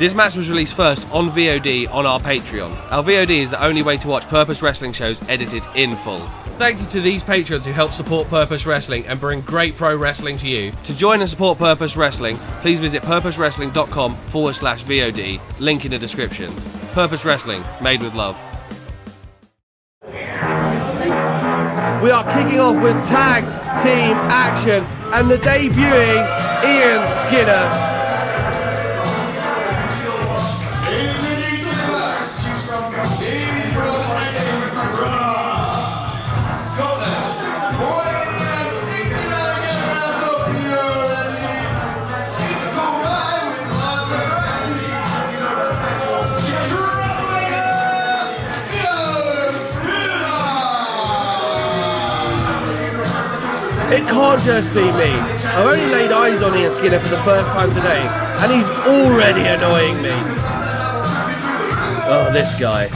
This match was released first on VOD on our Patreon. Our VOD is the only way to watch Purpose Wrestling shows edited in full. Thank you to these patrons who help support Purpose Wrestling and bring great pro wrestling to you. To join and support Purpose Wrestling, please visit purposewrestling.com/VOD, link in the description. Purpose Wrestling, made with love. We are kicking off with tag team action and the debuting Ian Skinner. It can't just be me. I've only laid eyes on Ian Skinner for the first time today, and he's already annoying me. Oh, this guy.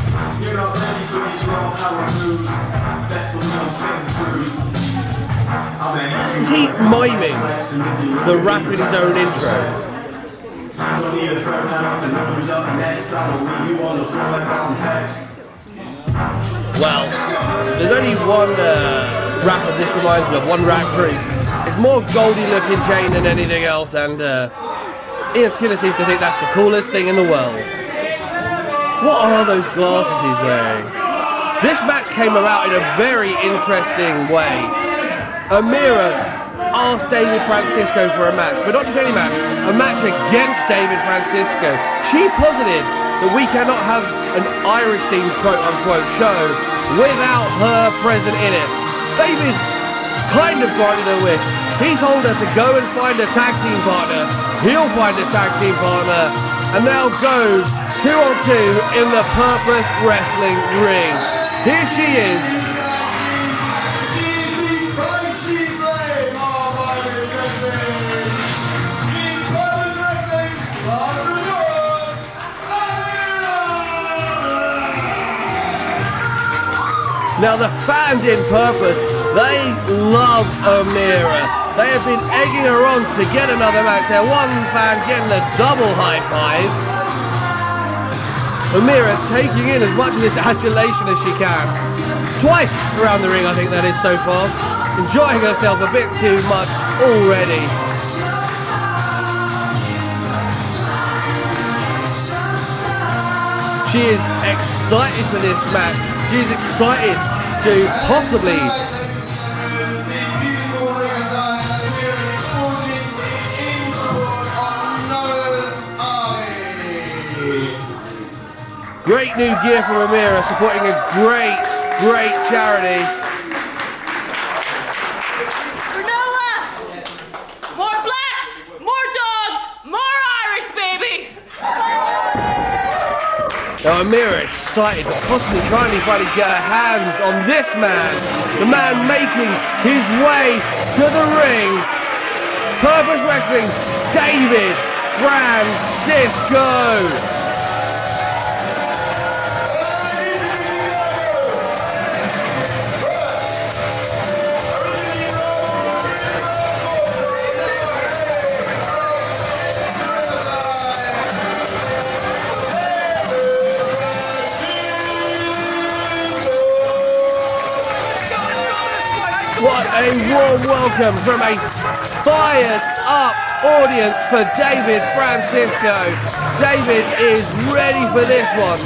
Is he miming the rap in his own intro? Well, there's only one rapper this reminds me of, one rap group. It's more Goldie looking chain than anything else, and Ian Skinner seems to think that's the coolest thing in the world. What are those glasses he's wearing? This match came about in a very interesting way. Amira asked David Francisco for a match, but not just any match, a match against David Francisco. She posited that we cannot have an Irish-themed quote-unquote show without her present in it. David kind of granted her wish. He told her to go and find a tag team partner. He'll find a tag team partner, and they'll go 2-on-2 in the Purpose Wrestling ring. Here she is. Now the fans in Purpose, they love Amira. They have been egging her on to get another match. There, one fan getting a double high five. Amira taking in as much of this adulation as she can. Twice around the ring, I think that is so far. Enjoying herself a bit too much already. She is excited for this match. She is excited to possibly great new gear from Amira, supporting a great charity. Granola! More blacks! More dogs! More Irish, baby! Now Amira excited, but possibly trying to finally get her hands on this man. The man making his way to the ring. Purpose Wrestling, David Francisco. What a warm welcome from a fired up audience for David Francisco. David is ready for this one.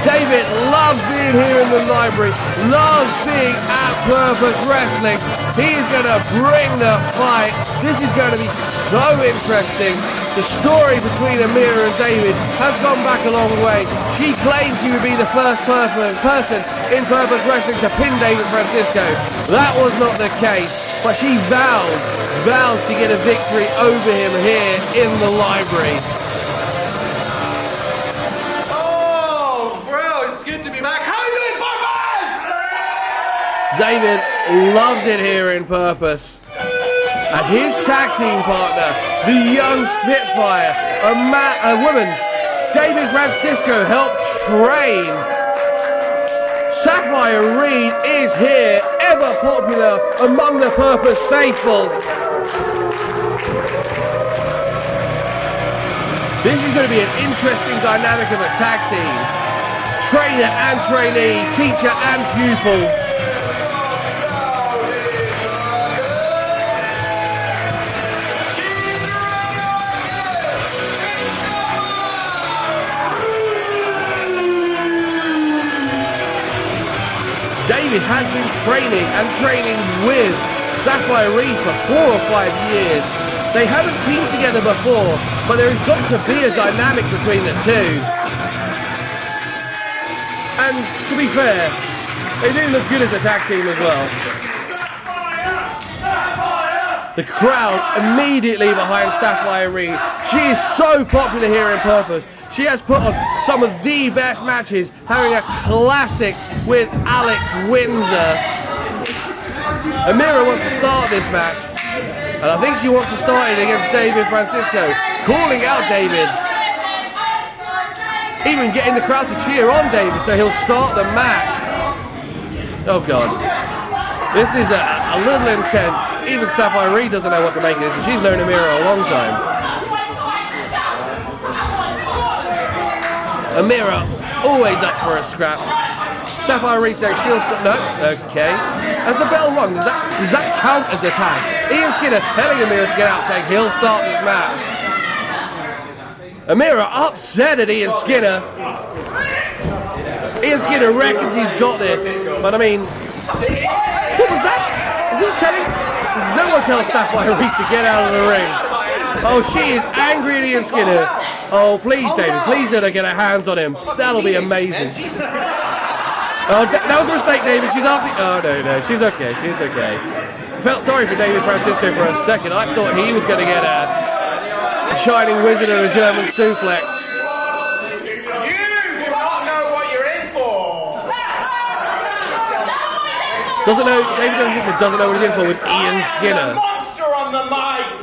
David loves being here in the library, loves being at Purpose Wrestling. He's going to bring the fight. This is going to be so interesting. The story between Amira and David has gone back a long way. She claimed she would be the first person in Purpose Wrestling to pin David Francisco. That was not the case, but she vows to get a victory over him here in the library. Oh, bro, it's good to be back. How are you doing, Purpose? David loves it here in Purpose. And his tag team partner, the young Spitfire, a woman, David Francisco, helped train. Sapphire Reed is here, ever popular among the Purpose faithful. This is going to be an interesting dynamic of a tag team. Trainer and trainee, teacher and pupil. David has been training with Sapphire Reed for 4 or 5 years. They haven't teamed together before, but there has got to be a dynamic between the two. And to be fair, they do look good as a tag team as well. The crowd immediately behind Sapphire Reed. She is so popular here in Purpose. She has put on some of the best matches, having a classic with Alex Windsor. Amira wants to start this match, and I think she wants to start it against David Francisco, calling out David. Even getting the crowd to cheer on David so he'll start the match. Oh God. This is a little intense. Even Sapphire Reed doesn't know what to make of this, and she's known Amira a long time. Amira, always up for a scrap. Sapphire Reed saying she'll stop. No, okay. As the bell rung, does that count as a tag? Ian Skinner telling Amira to get out, saying he'll start this match. Amira upset at Ian Skinner. Ian Skinner reckons he's got this, but I mean, what was that? Is he telling? No one tells Sapphire Reed to get out of the ring. Oh, she is angry at Ian Skinner. Oh, please, David, please let her get her hands on him. That'll be amazing. Oh, that was a mistake, David. She's after. Oh, no, she's okay. She's okay. I felt sorry for David Francisco for a second. I thought he was going to get a Shining Wizard and a German suplex. You do not know what you're in for. David Francisco doesn't know what he's in for with Ian Skinner. Monster on the mic.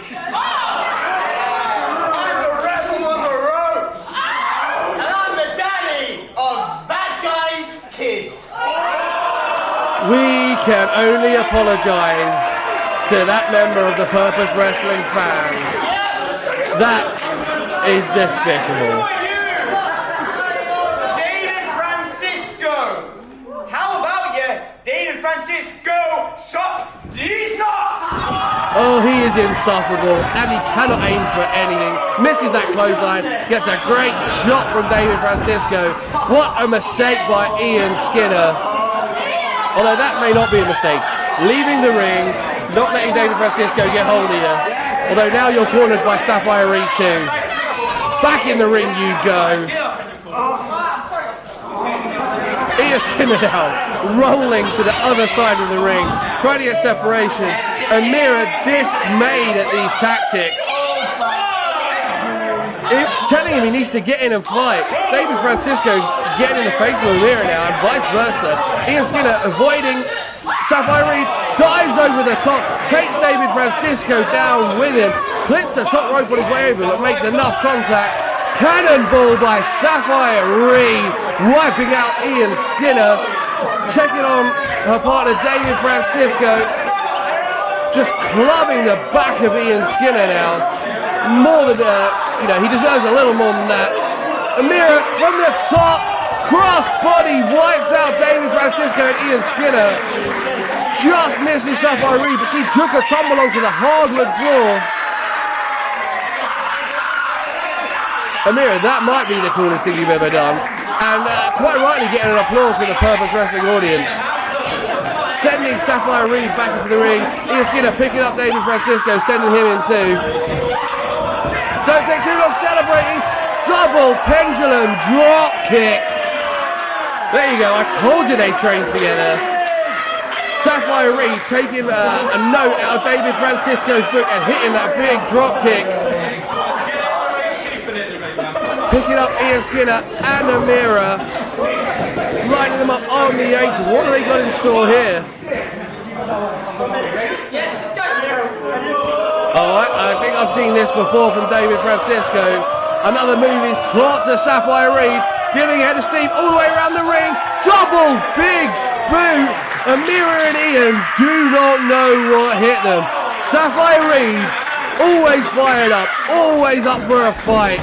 We can only apologise to that member of the Purpose Wrestling fans. That is despicable. David Francisco! How about you, David Francisco? Suck these nuts! Oh, he is insufferable, and he cannot aim for anything. Misses that clothesline, gets a great shot from David Francisco. What a mistake by Ian Skinner. Although that may not be a mistake. Leaving the ring, not letting David Francisco get hold of you. Although now you're cornered by Sapphire Reed too. Back in the ring you go. Ian Skinner now rolling to the other side of the ring, trying to get separation. Amira dismayed at these tactics. Telling him he needs to get in and fight. David Francisco getting in the face of Amira now, and vice versa. Ian Skinner avoiding. Sapphire Reed dives over the top, takes David Francisco down with him, clips the top rope on his way over, but makes enough contact. Cannonball by Sapphire Reed, wiping out Ian Skinner. Checking on her partner David Francisco, just clubbing the back of Ian Skinner now. More than, he deserves a little more than that. Amira from the top, cross-body wipes out David Francisco and Ian Skinner. Just misses Sapphire Reed, but she took a tumble onto the hardwood floor. Amira, that might be the coolest thing you've ever done. And quite rightly getting an applause from the Purpose Wrestling audience. Sending Sapphire Reed back into the ring. Ian Skinner picking up David Francisco, sending him in too. Don't take too long celebrating. Double pendulum drop kick. There you go. I told you they trained together. Sapphire Reed taking a note out of David Francisco's book and hitting that big drop kick. Picking up Ian Skinner and Amira. Lining them up on the apron. What have they got in store here? Alright, I think I've seen this before from David Francisco. Another move is trot to Sapphire Reed, giving head of steam all the way around the ring. Double big boot. Amira and Ian do not know what hit them. Sapphire Reed Always fired up, always up for a fight.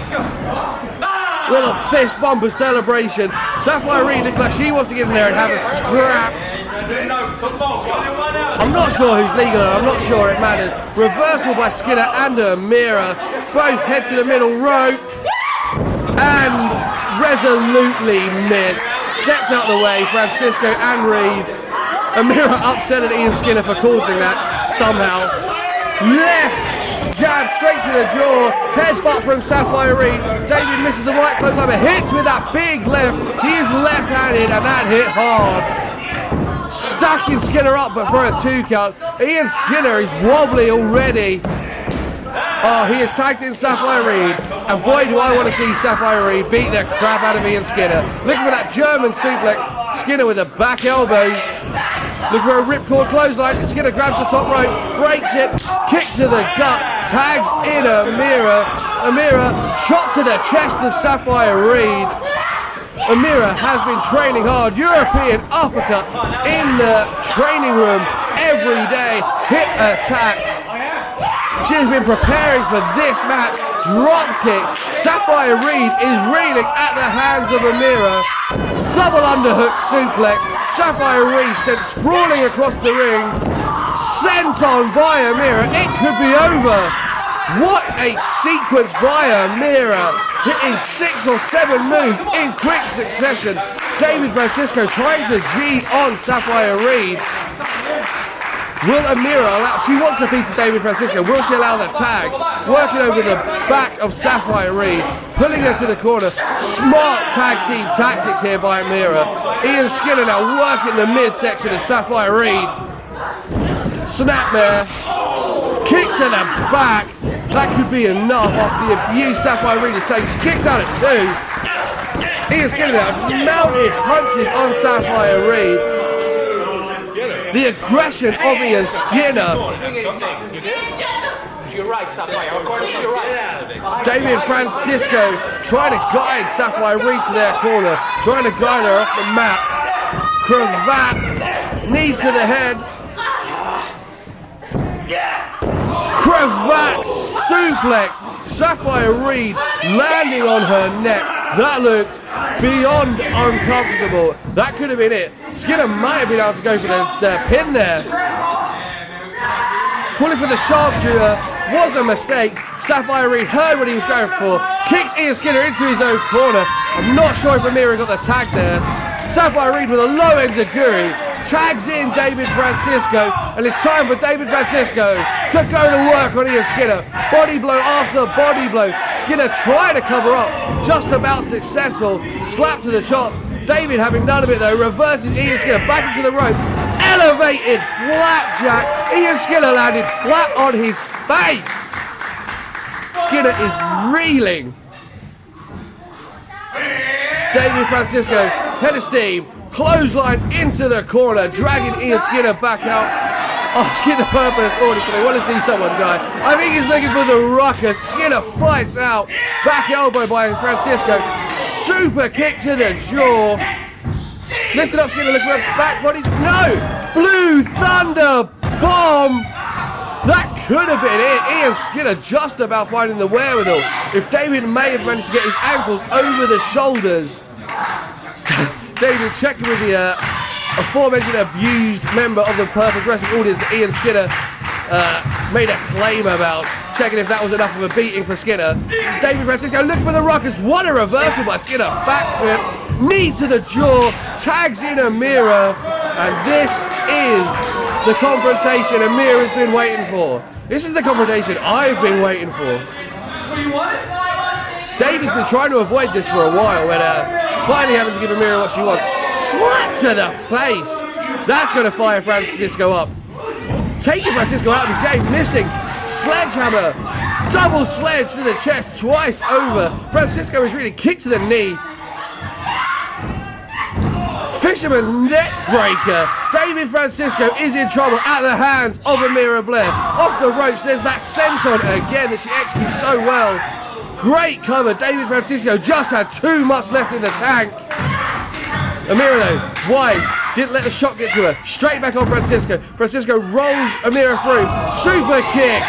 Little fist bumper celebration. Sapphire Reed looks like she wants to get in there and have a scrap. I'm not sure who's legal, and I'm not sure it matters. Reversal by Skinner and Amira. Both head to the middle rope and resolutely missed. Stepped out of the way, Francisco and Reed. Amira upset at Ian Skinner for causing that somehow. Left jab straight to the jaw. Headbutt from Sapphire Reed. David misses the right clothesline, but hits with that big left. He is left-handed, and that hit hard. Stacking Skinner up, but for a 2 count. Ian Skinner is wobbly already. Oh, he has tagged in Sapphire Reed, and boy do I want to see Sapphire Reed beat the crap out of Ian Skinner. Looking for that German suplex. Skinner with the back elbows. Looking for a ripcord clothesline. Skinner grabs the top rope, breaks it, kick to the gut, tags in Amira. Amira shot to the chest of Sapphire Reed. Amira has been training hard. European uppercut in the training room every day. Hip attack. She has been preparing for this match. Drop kicks. Sapphire Reed is reeling at the hands of Amira. Double underhook suplex. Sapphire Reed sent sprawling across the ring. Sent on by Amira. It could be over. What a sequence by Amira. Hitting 6 or 7 moves in quick succession. David Francisco trying to G on Sapphire Reed. Will Amira allow, she wants a piece of David Francisco, will she allow the tag? Working over the back of Sapphire Reed, pulling her to the corner. Smart tag team tactics here by Amira. Ian Skinner now working the midsection of Sapphire Reed. Snap there. Kick to the back. That could be enough after the abuse Sapphire Reed is taking. She kicks out at 2. Ian Skinner now mounted punches on Sapphire Reed. The aggression of Ian Skinner. You're right, Sapphire. According to your right. David Francisco trying to guide Sapphire Reed to their corner, trying to guide her off the mat. Cravat, knees to the head. Cravat suplex. Sapphire Reed landing on her neck. That looked beyond uncomfortable. That could have been it. Skinner might have been able to go for the pin there. Pulling for the sharpshooter was a mistake. Sapphire Reed heard what he was going for. Kicks Ian Skinner into his own corner. I'm not sure if Amira got the tag there. Sapphire Reed with a low enziguri. Tags in David Francisco, and it's time for David Francisco to go to work on Ian Skinner. Body blow after body blow. Skinner trying to cover up, just about successful. Slap to the chops. David, having none of it though, reverses Ian Skinner back into the ropes. Elevated flapjack. Ian Skinner landed flat on his face. Skinner is reeling. David Francisco, head of steam. Clothesline into the corner, dragging Ian Skinner back out. Asking the purpose audience, they want to see someone die. I think he's looking for the ruckus. Skinner fights out. Back elbow by Francisco. Super kick to the jaw. Lifted up Skinner, looking for a back body. No! Blue Thunder Bomb! That could have been it. Ian Skinner just about finding the wherewithal. If David may have managed to get his ankles over the shoulders. David checking with the aforementioned abused member of the Purpose Wrestling audience that Ian Skinner made a claim about, checking if that was enough of a beating for Skinner. David Francisco looking for the ruckus. What a reversal by Skinner. Backflip, knee to the jaw, tags in Amira, and this is the confrontation Amira has been waiting for. This is the confrontation I've been waiting for. Is this what you wanted? David's been trying to avoid this for a while, but finally having to give Amira what she wants. Slap to the face. That's going to fire Francisco up. Taking Francisco out of his game, missing. Sledgehammer. Double sledge to the chest twice over. Francisco is really kicked to the knee. Fisherman's neck breaker. David Francisco is in trouble at the hands of Amira Blair. Off the ropes, there's that senton again that she executes so well. Great cover. David Francisco just had too much left in the tank. Amira though, wise, didn't let the shot get to her. Straight back on Francisco. Francisco rolls Amira through. Super kick.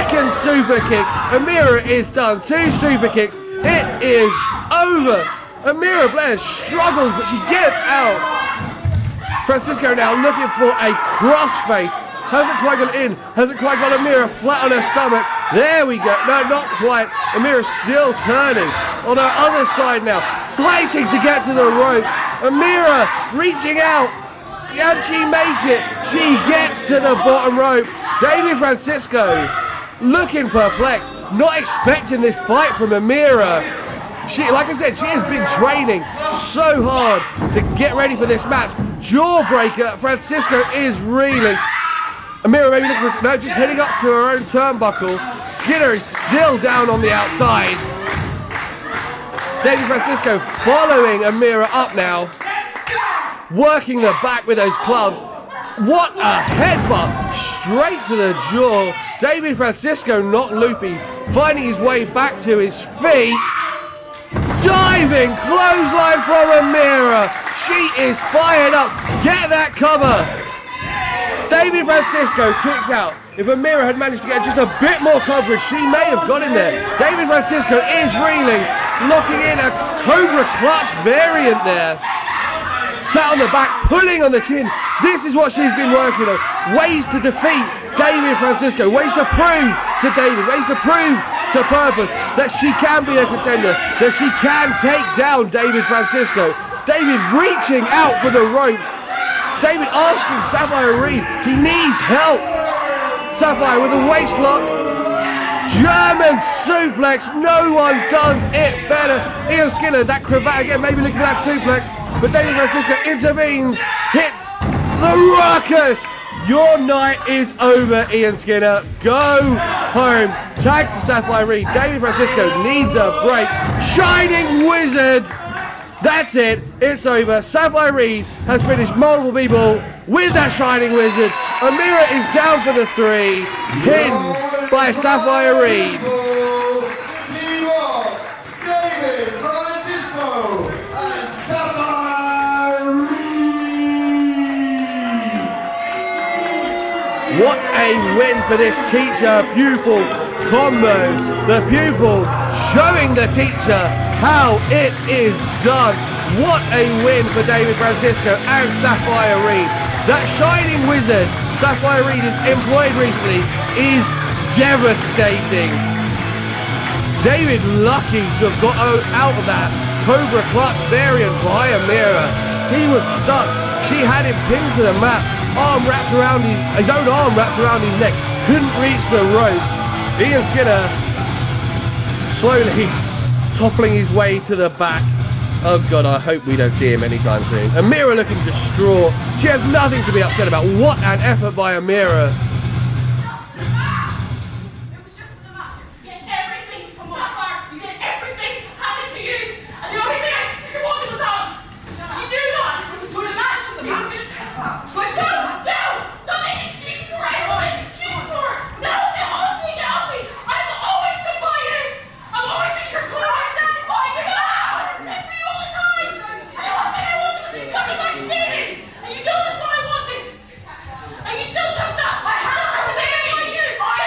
second super kick. Amira is done. 2 super kicks. It is over. Amira Blair struggles, but she gets out. Francisco now looking for a crossface. Hasn't quite got in. Hasn't quite got Amira flat on her stomach. There we go. No, not quite. Amira still turning on her other side now. Fighting to get to the rope. Amira reaching out. Can she make it? She gets to the bottom rope. David Francisco looking perplexed. Not expecting this fight from Amira. She, like I said, she has been training so hard to get ready for this match. Jawbreaker. Francisco is reeling. Amira maybe looking for, no, just heading up to her own turnbuckle. Skinner is still down on the outside. David Francisco following Amira up now. Working the back with those clubs. What a headbutt. Straight to the jaw. David Francisco not loopy. Finding his way back to his feet. Diving clothesline from Amira. She is fired up. Get that cover. David Francisco kicks out. If Amira had managed to get just a bit more coverage, she may have got in there. David Francisco is reeling, locking in a Cobra Clutch variant there. Sat on the back, pulling on the chin. This is what she's been working on. Ways to defeat David Francisco. Ways to prove to David. Ways to prove to Purpose that she can be a contender. That she can take down David Francisco. David reaching out for the ropes. David asking Sapphire Reed, he needs help. Sapphire with a waist lock. German suplex, no one does it better. Ian Skinner, that cravat again, maybe looking for that suplex. But David Francisco intervenes, hits the ruckus. Your night is over, Ian Skinner. Go home. Tag to Sapphire Reed. David Francisco needs a break. Shining Wizard. That's it. It's over. Sapphire Reed has finished multiple people with that Shining Wizard. Amira is down for the 3. Pinned by Sapphire Reed. David Francisco and Sapphire Reed. What a win for this teacher-pupil combo. The pupil showing the teacher how it is done. What a win for David Francisco and Sapphire Reed. That Shining Wizard Sapphire Reed has employed recently is devastating. David lucky to have got out of that Cobra Clutch variant by Amira. He was stuck. She had him pinned to the mat. Arm wrapped around his own arm wrapped around his neck. Couldn't reach the ropes. Ian Skinner slowly toppling his way to the back. Oh God, I hope we don't see him anytime soon. Amira looking distraught. She has nothing to be upset about. What an effort by Amira.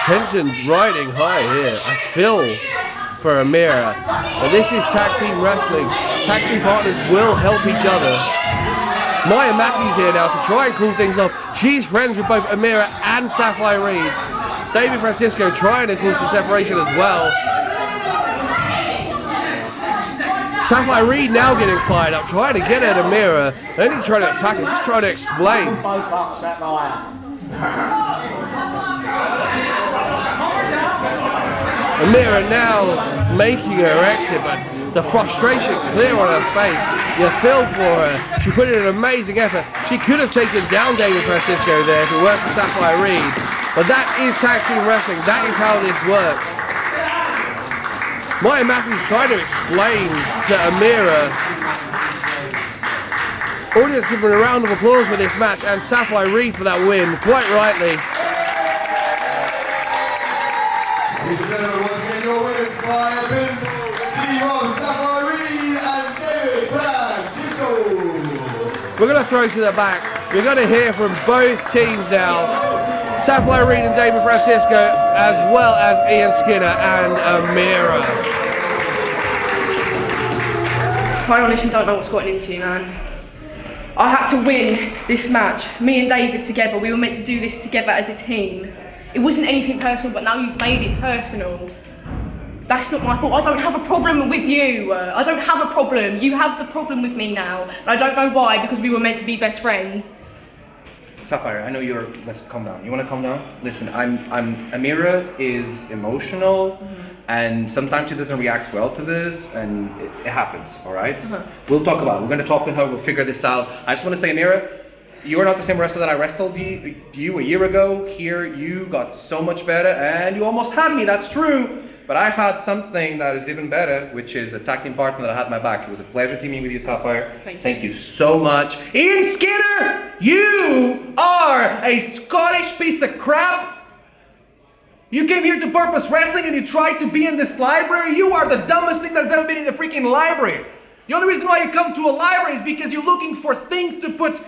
Tension's riding high here. I feel for Amira. But this is tag team wrestling. Tag team partners will help each other. Maya Matthews here now to try and cool things off. She's friends with both Amira and Sapphire Reed. David Francisco trying to cause some separation as well. Sapphire Reed now getting fired up, trying to get at Amira. They ain't trying to attack her, just trying to explain. Amira now making her exit, but the frustration clear on her face. You feel for her. She put in an amazing effort. She could have taken down David Francisco there if it weren't for Sapphire Reed. But that is tag team wrestling. That is how this works. Maya Matthews trying to explain to Amira. Audience giving a round of applause for this match and Sapphire Reed for that win, quite rightly. Ladies and gentlemen, once again, your winners by a pinfall, the team of Sapphire Reed and David Francisco. We're going to throw to the back. We're going to hear from both teams now. Sapphire Reed and David Francisco as well as Ian Skinner and Amira. I honestly don't know what's gotten into you, man. I had to win this match. Me and David together, we were meant to do this together as a team. It wasn't anything personal, but now you've made it personal. That's not my fault. I don't have a problem with you. I don't have a problem. You have the problem with me now. And I don't know why, because we were meant to be best friends. Sapphire, I know you're. Let's calm down. You want to calm down? Listen, Amira is emotional, and sometimes she doesn't react well to this, and it happens. All right. We'll talk about it. We're going to talk with her. We'll figure this out. I just want to say, Amira, you are not the same wrestler that I wrestled you a year ago. Here, you got so much better, and you almost had me. That's true. But I had something that is even better, which is a tag team partner that I had my back. It was a pleasure teaming with you, Sapphire. Thank you so much. Ian Skinner, you are a Scottish piece of crap. You came here to Purpose Wrestling and you tried to be in this library. You are the dumbest thing that's ever been in a freaking library. The only reason why you come to a library is because you're looking for things to put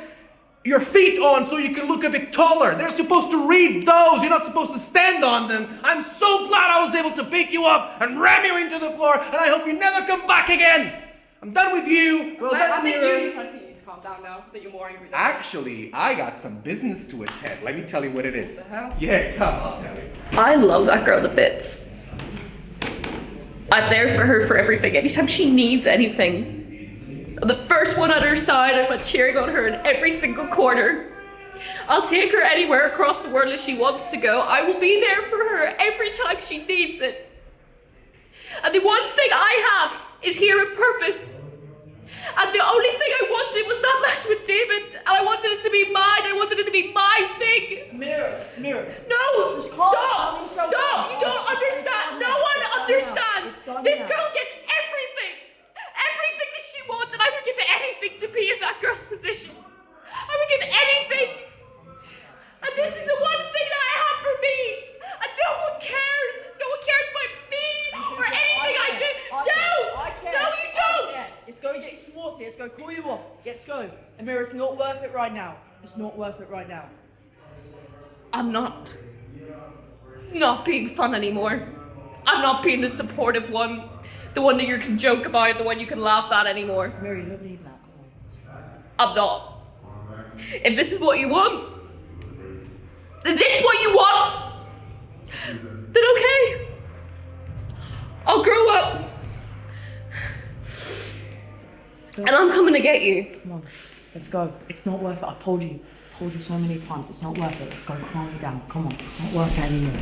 your feet on so you can look a bit taller. They're supposed to read those. You're not supposed to stand on them. I'm so glad I was able to pick you up and ram you into the floor, and I hope you never come back again. I'm done with you. Well, I think you need to calm down now, that you're more angry than actually, I got some business to attend. Let me tell you what it is. What the hell? Yeah, come, I'll tell you. I love that girl to bits. I'm there for her for everything. Anytime she needs anything. I'm the first one on her side. I'm cheering on her in every single corner. I'll take her anywhere across the world if she wants to go. I will be there for her every time she needs it. And the one thing I have is here at Purpose. And the only thing I wanted was that match with David. And I wanted it to be mine. I wanted it to be my thing. Mirror. No! Just calm down. Stop! Stop! You don't understand. No one understands. This girl gets everything. Everything that she wants, and I would give anything to be in that girl's position. I would give anything. And this is the one thing that I have for me. And no one cares. No one cares about me or anything I do. I care. No, you don't. Let's go and get you some water. Let's go cool you off. Let's go. Amira, it's not worth it right now. It's not worth it right now. I'm not being fun anymore. I'm not being the supportive one. The one that you can joke about, the one you can laugh at anymore. Mary, you don't need that. Come on. I'm not. If this is what you want, if this is what you want, then okay. I'll grow up. And I'm coming to get you. Come on, let's go. It's not worth it. I've told you so many times. It's not worth it. Let's go. Calm me down. Come on. It's not worth it anymore.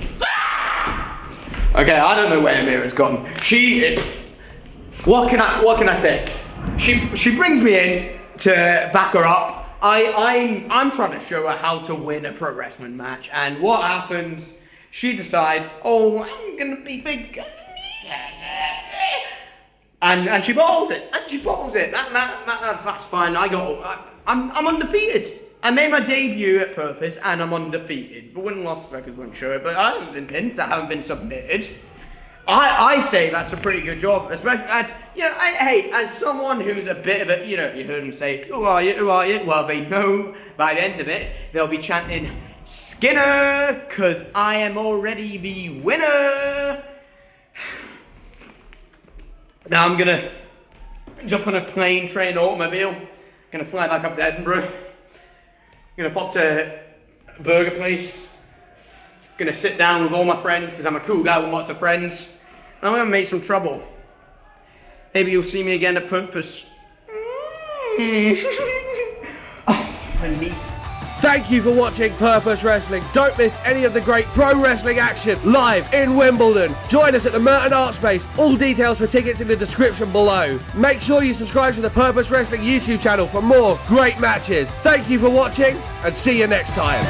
Okay, I don't know where Amira's gone. What can I say? She brings me in to back her up. I'm trying to show her how to win a pro wrestling match, and what happens? She decides, oh, I'm gonna be big, and she balls it. That's fine. I'm undefeated. I made my debut at Purpose, and I'm undefeated. But when Las Vegas won't show it, but I haven't been pinned. I haven't been submitted. I say that's a pretty good job, especially as, as someone who's a bit of a, you heard them say, who are you? Well, they know by the end of it, they'll be chanting, Skinner, cause I am already the winner. Now I'm gonna jump on a plane, train, automobile, gonna fly back up to Edinburgh, gonna pop to a burger place, gonna sit down with all my friends, because I'm a cool guy with lots of friends, and I'm gonna make some trouble. Maybe you'll see me again at Purpose. Thank you for watching Purpose Wrestling. Don't miss any of the great pro wrestling action live in Wimbledon. Join us at the Merton Art Space. All details for tickets in the description below. Make sure you subscribe to the Purpose Wrestling YouTube channel for more great matches. Thank you for watching and see you next time.